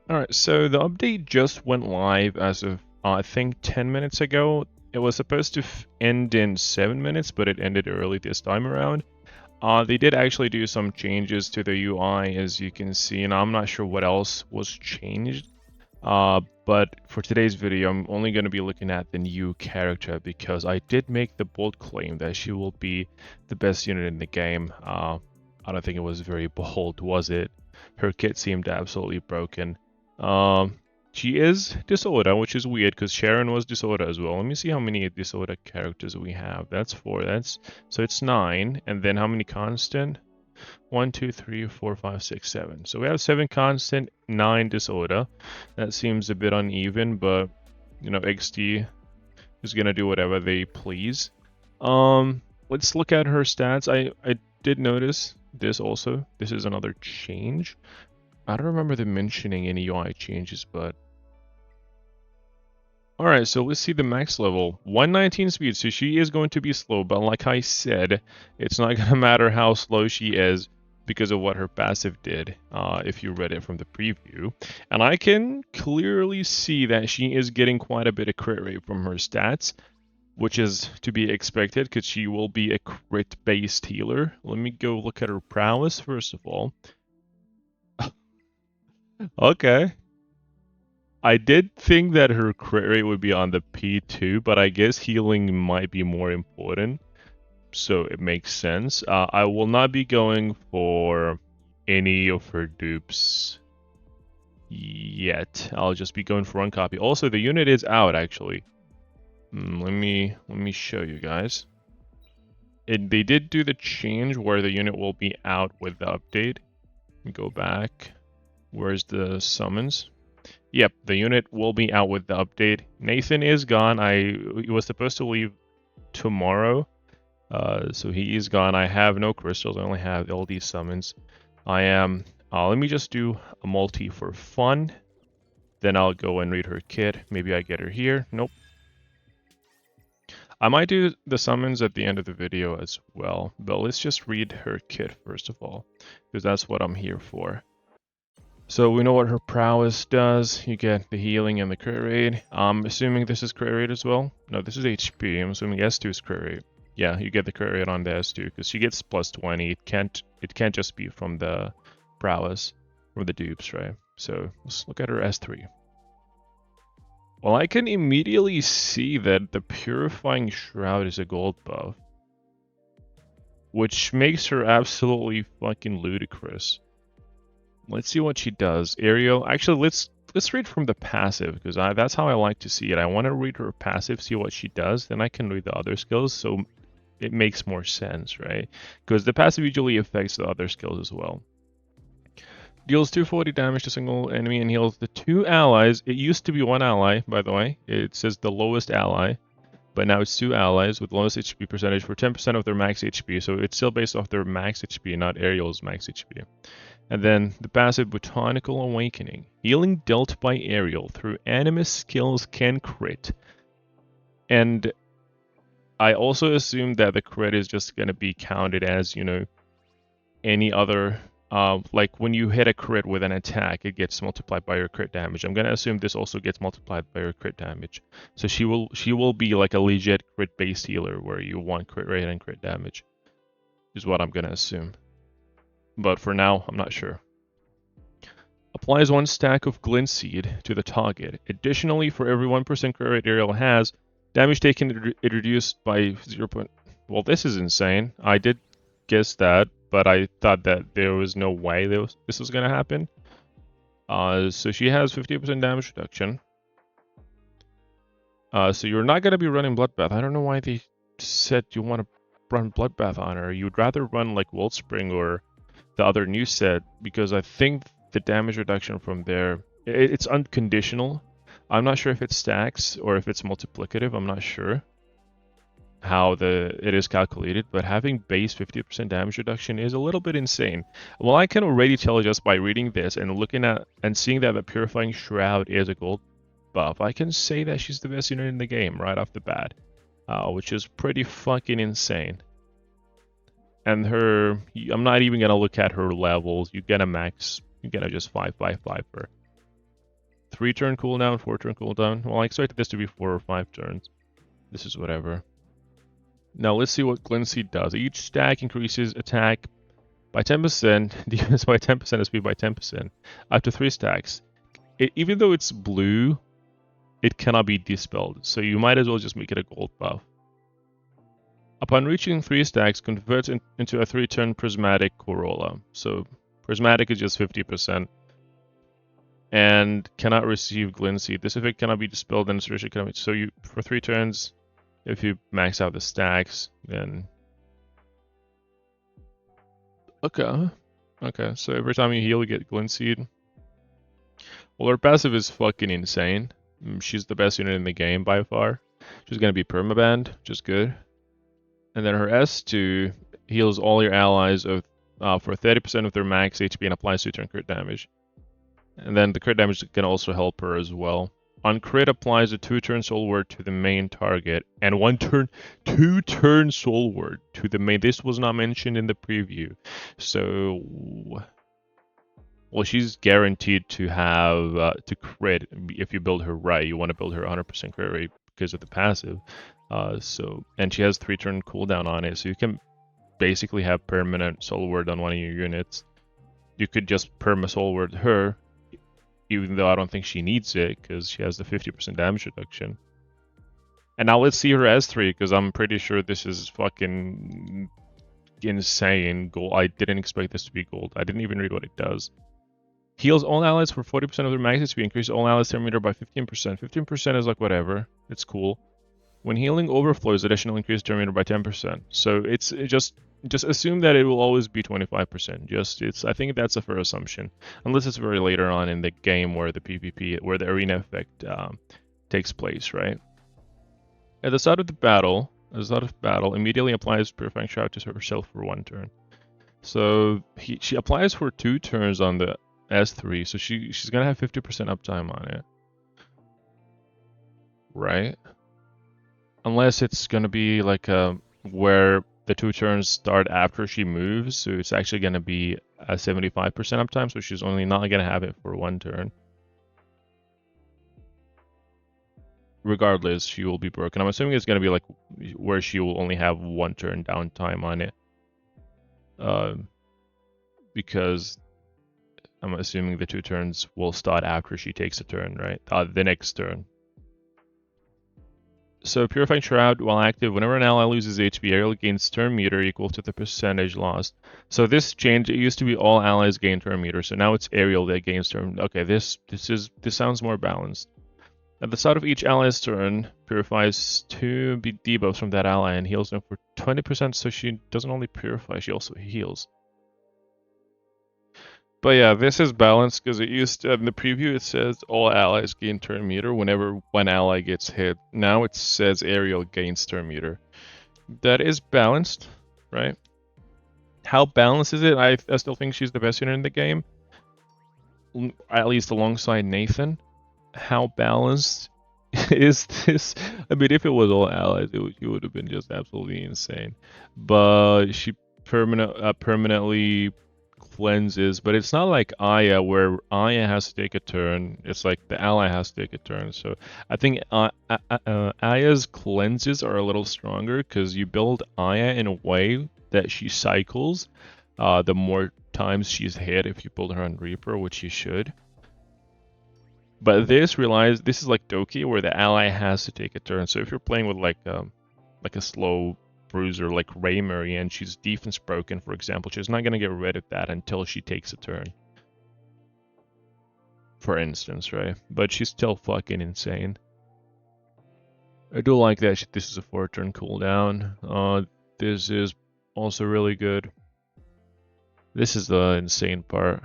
Alright, so the update just went live as of, I think 10 minutes ago. It was supposed to end in 7 minutes, but it ended early this time around. They did actually do some changes to the UI, as you can see, and I'm not sure what else was changed. But for today's video, I'm only going to be looking at the new character because I did make the bold claim that she will be the best unit in the game. I don't think it was very bold, was it? Her kit seemed absolutely broken. Um, she is disorder, which is weird because Sharon was disorder as well. Let me see how many disorder characters we have. That's 4. So it's 9. And then how many constant? 1, 2, 3, 4, 5, 6, 7. So we have 7 constant, 9 disorder. That seems a bit uneven, but you know, XD is gonna do whatever they please. Let's look at her stats. I did notice this also. This is another change. I don't remember them mentioning any UI changes, but alright, so let's see the max level. 119 speed, so she is going to be slow, but like I said, it's not going to matter how slow she is because of what her passive did, if you read it from the preview. And I can clearly see that she is getting quite a bit of crit rate from her stats, which is to be expected because she will be a crit-based healer. Let me go look at her prowess first of all. Okay. I did think that her crit rate would be on the P2, but I guess healing might be more important, so it makes sense. I will not be going for any of her dupes yet. I'll just be going for one copy. Also, the unit is out actually. Let me show you guys. They did do the change where the unit will be out with the update. Go back. Where's the summons? Yep, the unit will be out with the update. Nathan is gone. He was supposed to leave tomorrow, so he is gone. I have no crystals. I only have all these summons. I am. Let me just do a multi for fun. Then I'll go and read her kit. Maybe I get her here. Nope. I might do the summons at the end of the video as well, but let's just read her kit first of all, because that's what I'm here for. So we know what her prowess does. You get the healing and the crit rate. I'm assuming this is crit rate as well. No, this is HP. I'm assuming S2 is crit rate. Yeah, you get the crit rate on the S2 because she gets plus 20. It can't just be from the prowess, from the dupes, right? So let's look at her S3. Well, I can immediately see that the Purifying Shroud is a gold buff, which makes her absolutely fucking ludicrous. Let's see what she does. Areal. Actually, let's read from the passive because that's how I like to see it. I want to read her passive, see what she does, then I can read the other skills, so it makes more sense, right? Because the passive usually affects the other skills as well. Deals 240 damage to single enemy and heals the 2 allies. It used to be 1 ally, by the way. It says the lowest ally, but now it's 2 allies with lowest HP percentage for 10% of their max HP. So it's still based off their max HP, not Areal's max HP. And then the passive Botanical Awakening. Healing dealt by Areal through animus skills can crit. And I also assume that the crit is just going to be counted as, you know, any other, like when you hit a crit with an attack, it gets multiplied by your crit damage. I'm going to assume this also gets multiplied by your crit damage. So she will be like a legit crit-based healer where you want crit rate and crit damage, is what I'm going to assume. But for now, I'm not sure. Applies 1 stack of Glint Seed to the target. Additionally, for every 1% crit rate Areal has, damage taken is reduced by 0. Well, this is insane. I did guess that, but I thought that there was no way this was going to happen. So she has 50% damage reduction. So you're not going to be running Bloodbath. I don't know why they said you want to run Bloodbath on her. You'd rather run like Wellspring or the other new set, because I think the damage reduction from there, it's unconditional. I'm not sure if it stacks or if it's multiplicative. I'm not sure how it is calculated, but having base 50% damage reduction is a little bit insane. Well, I can already tell just by reading this and looking at and seeing that the Purifying Shroud is a gold buff, I can say that she's the best unit in the game right off the bat, which is pretty fucking insane. And I'm not even gonna look at her levels. You get a max, you get a just 555 her. 3-turn cooldown, 4-turn cooldown. Well, I expected this to be 4 or 5 turns. This is whatever. Now let's see what Glinseed does. Each stack increases attack by 10%, defense by 10%, and speed by 10%, up to 3 stacks. Even though it's blue, it cannot be dispelled, so you might as well just make it a gold buff. Upon reaching 3 stacks, converts into a 3-turn prismatic corolla. So prismatic is just 50%. And cannot receive Glinseed. This effect cannot be dispelled and its ratio cannot be. So you, for 3 turns, if you max out the stacks, then okay. So every time you heal, you get Glinseed. Well, her passive is fucking insane. She's the best unit in the game by far. She's gonna be permabanned, which is good. And then her S2 heals all your allies for 30% of their max HP and applies 2-turn crit damage. And then the crit damage can also help her as well. On crit, applies a 2-turn soul word to the main target, and 2-turn soul word to the main. This was not mentioned in the preview, so well, she's guaranteed to have to crit if you build her right. You want to build her 100% crit rate because of the passive. And she has 3-turn cooldown on it, so you can basically have permanent soul word on one of your units. You could just perma soul word her, even though I don't think she needs it because she has the 50% damage reduction. And now let's see her S3 because I'm pretty sure this is fucking insane gold. I didn't expect this to be gold. I didn't even read what it does. Heals all allies for 40% of their max HP. Increase all allies turn meter by 15%. 15% is like whatever. It's cool. When healing overflows, additional increase turn meter by 10%. So it's just assume that it will always be 25%. I think that's a fair assumption, unless it's very later on in the game where the PvP, where the arena effect takes place, right? At the start of battle, immediately applies Purifying Shroud to herself for 1 turn. So she applies for 2 turns on the S3, so she's gonna have 50% uptime on it, right? Unless it's gonna be like where the 2 turns start after she moves, so it's actually gonna be a 75% uptime, so she's only not gonna have it for 1 turn. Regardless, she will be broken. I'm assuming it's gonna be like where she will only have 1 turn downtime on it, because I'm assuming the 2 turns will start after she takes a turn, right? The next turn. So Purifying Shroud, while active, whenever an ally loses HP, Areal gains turn meter equal to the percentage lost. So this changed. It used to be all allies gain turn meter, so now it's Areal that gains turn. Okay, this sounds more balanced. At the start of each ally's turn, purifies 2 debuffs from that ally and heals them for 20%. So she doesn't only purify, she also heals. But yeah, this is balanced because it used to, in the preview it says all allies gain turn meter whenever one ally gets hit. Now it says Areal gains turn meter. That is balanced, right? How balanced is it? I still think she's the best unit in the game, at least alongside Nathan. How balanced is this? I mean, if it was all allies, it would have been just absolutely insane. But she permanently cleanses, but it's not like Aya where Aya has to take a turn. It's like the ally has to take a turn. So I think Aya's cleanses are a little stronger because you build Aya in a way that she cycles the more times she's hit if you build her on Reaper, which you should. But this is like Doki where the ally has to take a turn. So if you're playing with like a slow bruiser like Raymarie and she's defense broken, for example, she's not going to get rid of that until she takes a turn, for instance, right? But she's still fucking insane. I do like that this is a 4-turn cooldown. This is also really good. This is the insane part.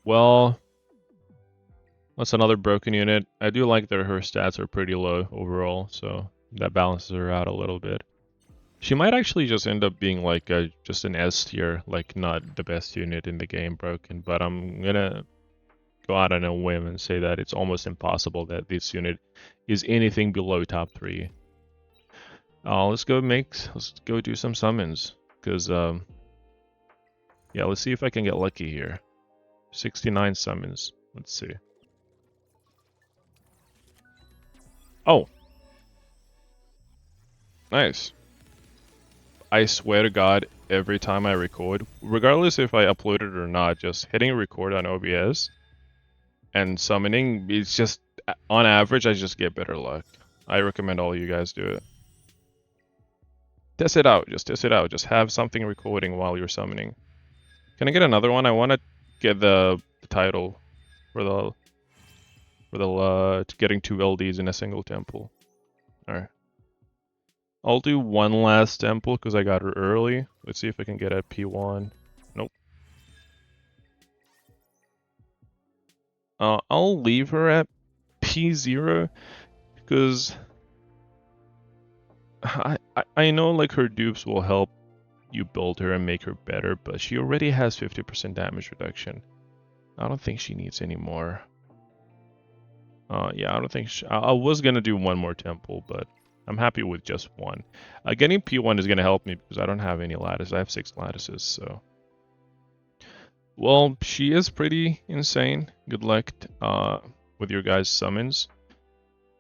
Well, that's another broken unit. I do like that her stats are pretty low overall, so that balances her out a little bit. She might actually just end up being like just an S tier, like not the best unit in the game broken, but I'm gonna go out on a whim and say that it's almost impossible that this unit is anything below top 3. Let's go do some summons, because yeah, let's see if I can get lucky here. 69 summons. Let's see. Oh, nice. I swear to God, every time I record, regardless if I upload it or not, just hitting record on OBS and summoning, it's just, on average, I just get better luck. I recommend all you guys do it. Test it out. Just test it out. Just have something recording while you're summoning. Can I get another one? I want to get the title for the getting 2 LDs in a single temple. Alright. I'll do one last temple because I got her early. Let's see if I can get at P1. Nope. I'll leave her at P0 because I know like her dupes will help you build her and make her better, but she already has 50% damage reduction. I don't think she needs any more. Yeah, I don't think I was gonna do one more temple, but I'm happy with just one. Getting P1 is gonna help me because I don't have any lattice. I have 6 lattices, so. Well, she is pretty insane. Good luck with your guys' summons.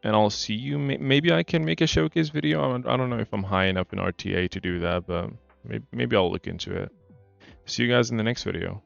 And I'll see you. Maybe I can make a showcase video. I don't know if I'm high enough in RTA to do that, but maybe I'll look into it. See you guys in the next video.